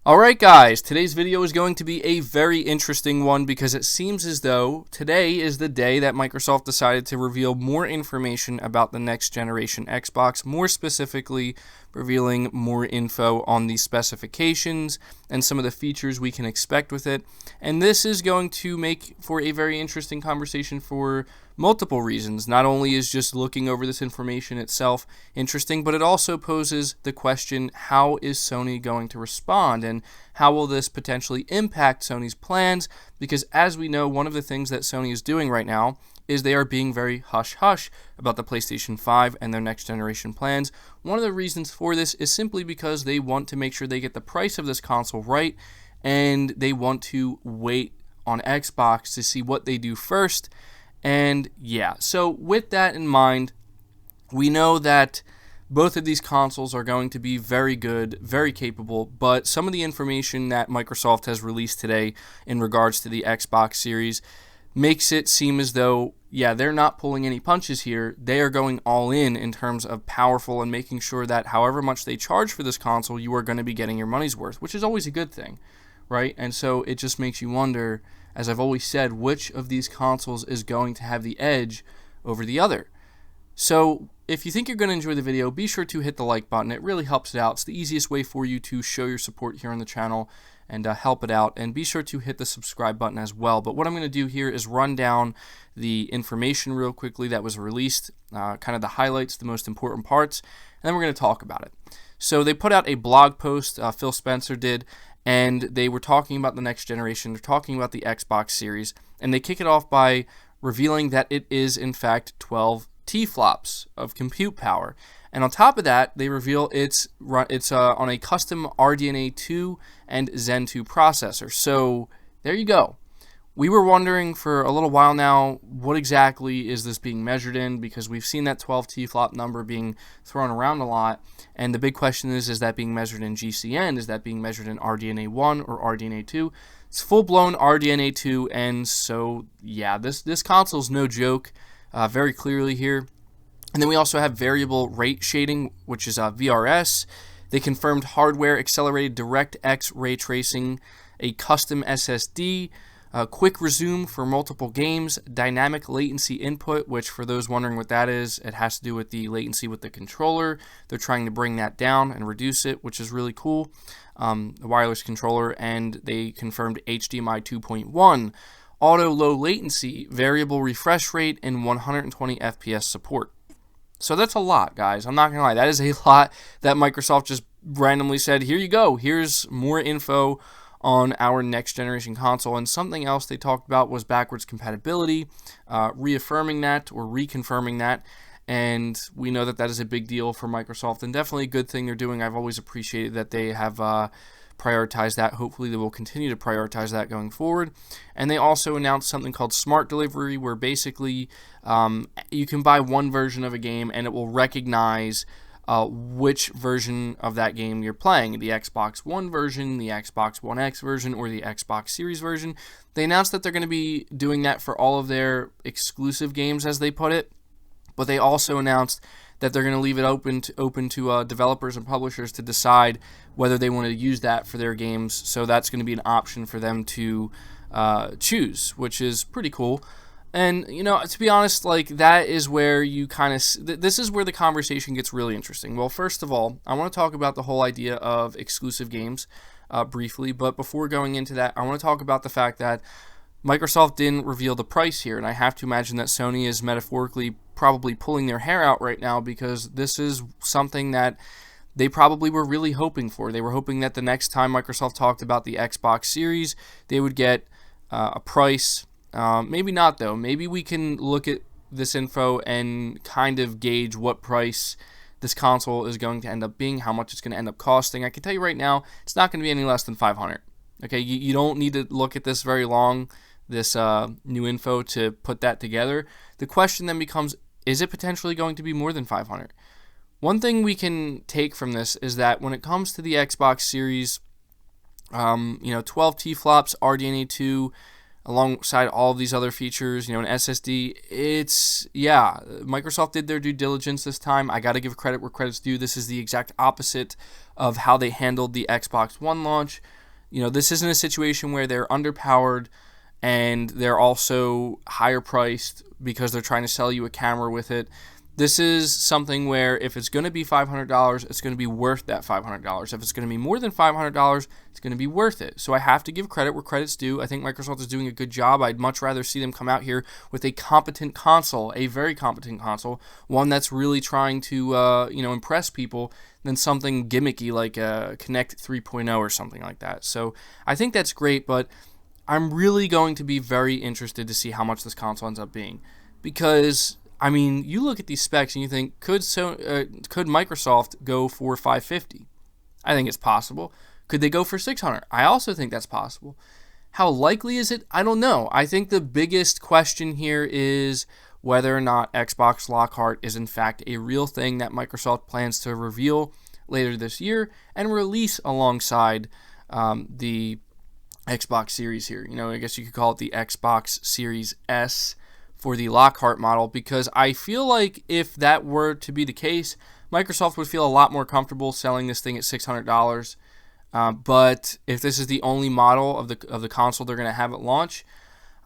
Alright guys, today's video is going to be a very interesting one because it seems as though today is the day that Microsoft decided to reveal more information about the next generation Xbox, more specifically revealing more info on the specifications and some of the features we can expect with it. And this is going to make for a very interesting conversation for multiple reasons. Not only is just looking over this information itself interesting, but it also poses the question, how is Sony going to respond, and how will this potentially impact Sony's plans? Because as we know, one of the things that Sony is doing right now is they are being very hush-hush about the PlayStation 5 and their next generation plans. One of the reasons for this is simply because they want to make sure they get the price of this console right, and they want to wait on Xbox to see what they do first. And yeah, so with that in mind, we know that both of these consoles are going to be very good, very capable, but some of the information that Microsoft has released today in regards to the Xbox Series makes it seem as though, yeah, they're not pulling any punches here. They are going all in terms of powerful and making sure that however much they charge for this console, you are going to be getting your money's worth, which is always a good thing, right? And so it just makes you wonder, as I've always said, which of these consoles is going to have the edge over the other. So if you think you're going to enjoy the video, be sure to hit the like button. It really helps it out. It's the easiest way for you to show your support here on the channel and help it out. And be sure to hit the subscribe button as well. But what I'm going to do here is run down the information real quickly that was released, kind of the highlights, the most important parts, and then we're going to talk about it. So they put out a blog post, Phil Spencer did, and they were talking about the next generation. They're talking about the Xbox Series, and they kick it off by revealing that it is in fact 12 Tflops of compute power. And on top of that, they reveal it's on a custom RDNA2 and Zen 2 processor. So there you go. We were wondering for a little while now, what exactly is this being measured in? Because we've seen that 12 Tflop number being thrown around a lot. And the big question is that being measured in GCN? Is that being measured in RDNA1 or RDNA2? It's full-blown RDNA2, and so, yeah, this console's no joke, very clearly here. And then we also have variable rate shading, which is VRS. They confirmed hardware accelerated DirectX ray tracing, a custom SSD, quick resume for multiple games, dynamic latency input, which for those wondering what that is, it has to do with the latency with the controller. They're trying to bring that down and reduce it, which is really cool. The wireless controller, and they confirmed HDMI 2.1, auto low latency, variable refresh rate, and 120 FPS support. So that's a lot, guys. I'm not going to lie. That is a lot that Microsoft just randomly said, here you go. Here's more info on our next generation console. And something else they talked about was backwards compatibility, reaffirming that or reconfirming that. And we know that that is a big deal for Microsoft, and definitely a good thing they're doing. I've always appreciated that they have prioritized that. Hopefully they will continue to prioritize that going forward. And they also announced something called Smart Delivery, where basically you can buy one version of a game and it will recognize which version of that game you're playing, the Xbox One version, the Xbox One X version, or the Xbox Series version. They announced that they're going to be doing that for all of their exclusive games, as they put it, but they also announced that they're going to leave it open to developers and publishers to decide whether they want to use that for their games. So that's going to be an option for them to choose, which is pretty cool. And, you know, to be honest, like, that is where you kind of, this is where the conversation gets really interesting. Well, first of all, I want to talk about the whole idea of exclusive games briefly, but before going into that, I want to talk about the fact that Microsoft didn't reveal the price here, and I have to imagine that Sony is metaphorically probably pulling their hair out right now, because this is something that they probably were really hoping for. They were hoping that the next time Microsoft talked about the Xbox Series, they would get a price. Maybe not, though. Maybe we can look at this info and kind of gauge what price this console is going to end up being, how much it's going to end up costing. I can tell you right now, it's not going to be any less than $500. Okay, you don't need to look at this very long, this new info, to put that together. The question then becomes, is it potentially going to be more than $500? One thing we can take from this is that when it comes to the Xbox Series, 12 Tflops, RDNA2, alongside all of these other features, an SSD. Yeah, Microsoft did their due diligence this time. I got to give credit where credit's due. This is the exact opposite of how they handled the Xbox One launch. This isn't a situation where they're underpowered and they're also higher priced because they're trying to sell you a camera with it. This is something where if it's going to be $500, it's going to be worth that $500. If it's going to be more than $500, it's going to be worth it. So I have to give credit where credit's due. I think Microsoft is doing a good job. I'd much rather see them come out here with a competent console, a very competent console, one that's really trying to impress people, than something gimmicky like a Kinect 3.0 or something like that. So I think that's great, but I'm really going to be very interested to see how much this console ends up being, because you look at these specs and you think, could Microsoft go for $550? I think it's possible. Could they go for $600? I also think that's possible. How likely is it? I don't know. I think the biggest question here is whether or not Xbox Lockhart is in fact a real thing that Microsoft plans to reveal later this year and release alongside the Xbox Series here. I guess you could call it the Xbox Series S for the Lockhart model, because I feel like if that were to be the case, Microsoft would feel a lot more comfortable selling this thing at $600. But if this is the only model of the console they're going to have at launch,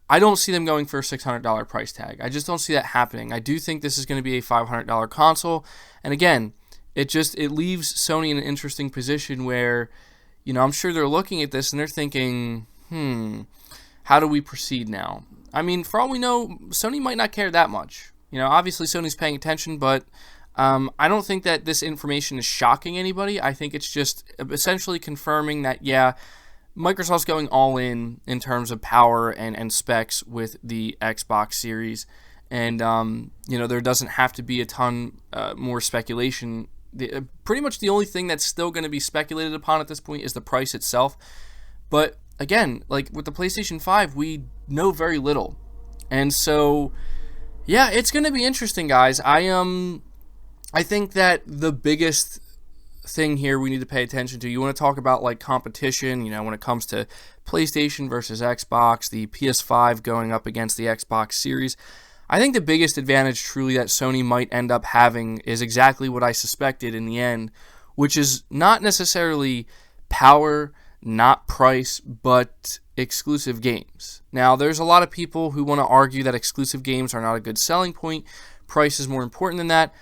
I don't see them going for a $600 price tag. I just don't see that happening. I do think this is going to be a $500 console, and again, it leaves Sony in an interesting position where, I'm sure they're looking at this and they're thinking, how do we proceed now? For all we know, Sony might not care that much. Obviously Sony's paying attention, but I don't think that this information is shocking anybody. I think it's just essentially confirming that, yeah, Microsoft's going all in terms of power and specs with the Xbox Series. And, there doesn't have to be a ton more speculation. Pretty much the only thing that's still going to be speculated upon at this point is the price itself. But again, like with the PlayStation 5, we know very little. And so, yeah, it's going to be interesting, guys. I think that the biggest thing here we need to pay attention to, you want to talk about like competition, when it comes to PlayStation versus Xbox, the PS5 going up against the Xbox Series. I think the biggest advantage truly that Sony might end up having is exactly what I suspected in the end, which is not necessarily power, not price, but exclusive games. Now, there's a lot of people who want to argue that exclusive games are not a good selling point. Price is more important than that.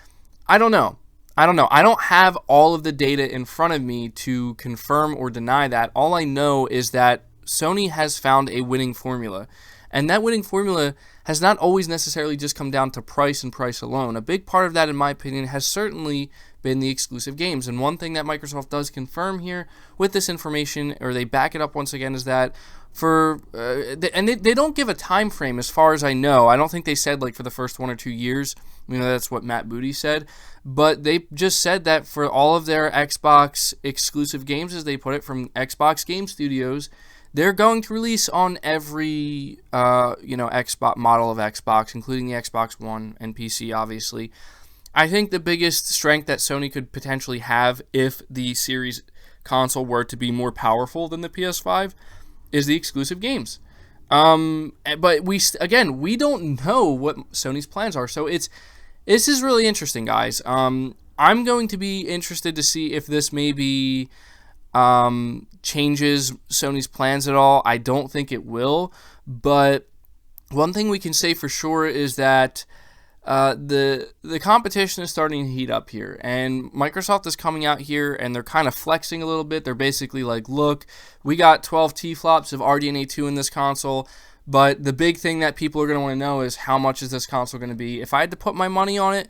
I don't know. I don't have all of the data in front of me to confirm or deny that. All I know is that Sony has found a winning formula. And that winning formula has not always necessarily just come down to price and price alone. A big part of that, in my opinion, has certainly been the exclusive games. And one thing that Microsoft does confirm here with this information, or they back it up once again, is that they don't give a time frame as far as I know. I don't think they said like for the first 1 or 2 years. That's what Matt Booty said. But they just said that for all of their Xbox exclusive games, as they put it, from Xbox Game Studios, they're going to release on every Xbox model of Xbox, including the Xbox One and PC, obviously. I think the biggest strength that Sony could potentially have if the Series console were to be more powerful than the PS5 is the exclusive games. But we don't know what Sony's plans are, so this is really interesting, guys. I'm going to be interested to see if this maybe changes Sony's plans at all. I don't think it will, but one thing we can say for sure is that the competition is starting to heat up here, and Microsoft is coming out here and they're kind of flexing a little bit. They're basically like, look, we got 12 Tflops of RDNA2 in this console, but the big thing that people are going to want to know is how much is this console going to be. If I had to put my money on it,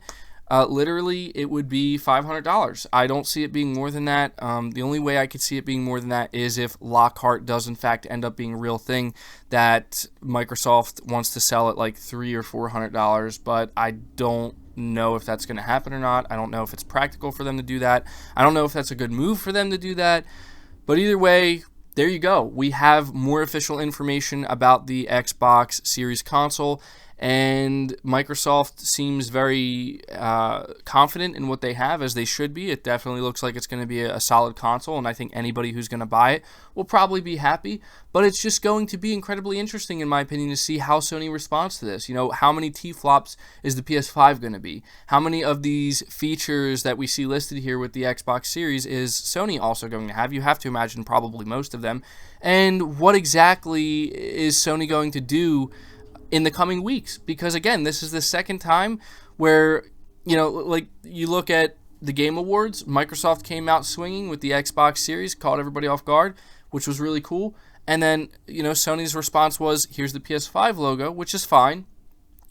literally it would be $500. I don't see it being more than that. The only way I could see it being more than that is if Lockhart does in fact end up being a real thing that Microsoft wants to sell at like $300 or $400, but I don't know if that's going to happen or not. I don't know if it's practical for them to do that. I don't know if that's a good move for them to do that, but either way, there you go. We have more official information about the Xbox Series console. and Microsoft seems very confident in what they have, as they should be. It definitely looks like it's going to be a solid console, and I think anybody who's going to buy it will probably be happy. But it's just going to be incredibly interesting, in my opinion, to see how Sony responds to this. You know, how many Tflops is the PS5 going to be? How many of these features that we see listed here with the Xbox Series is Sony also going to have? You have to imagine probably most of them. And what exactly is Sony going to do in the coming weeks? Because again, this is the second time where, you know, like you look at the Game Awards, Microsoft came out swinging with the Xbox Series, caught everybody off guard, which was really cool. And then, you know, Sony's response was, here's the PS5 logo, which is fine.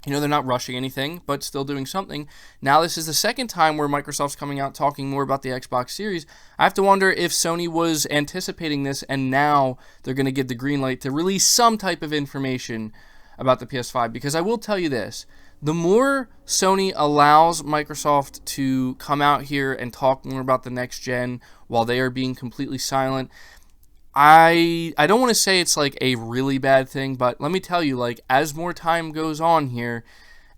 You know, they're not rushing anything, but still doing something. Now this is the second time where Microsoft's coming out talking more about the Xbox Series. I have to wonder if Sony was anticipating this and now they're going to give the green light to release some type of information about the PS5. Because I will tell you this, the more Sony allows Microsoft to come out here and talk more about the next gen while they are being completely silent, I don't want to say it's like a really bad thing, but let me tell you, like, as more time goes on here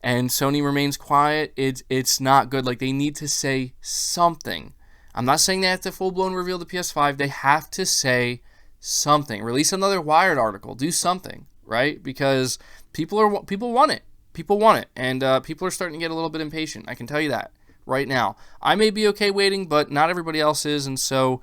and Sony remains quiet, it's not good. Like, they need to say something. I'm not saying they have to full-blown reveal the PS5. They have to say something. Release another Wired article. Do something, right? Because people want it. People want it, and people are starting to get a little bit impatient. I can tell you that right now. I may be okay waiting, but not everybody else is, and so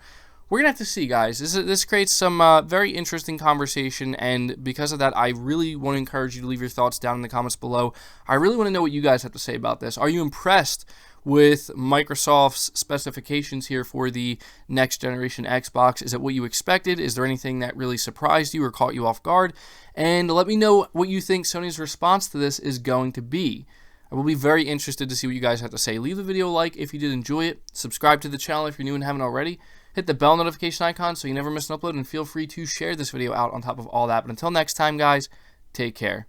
we're going to have to see, guys. This creates some very interesting conversation, and because of that, I really want to encourage you to leave your thoughts down in the comments below. I really want to know what you guys have to say about this. Are you impressed with Microsoft's specifications here for the next generation Xbox? Is it what you expected? Is there anything that really surprised you or caught you off guard? And let me know what you think Sony's response to this is going to be. I will be very interested to see what you guys have to say. Leave the video a like if you did enjoy it. Subscribe to the channel if you're new and haven't already. Hit the bell notification icon so you never miss an upload, and feel free to share this video out on top of all that. But until next time, guys, take care.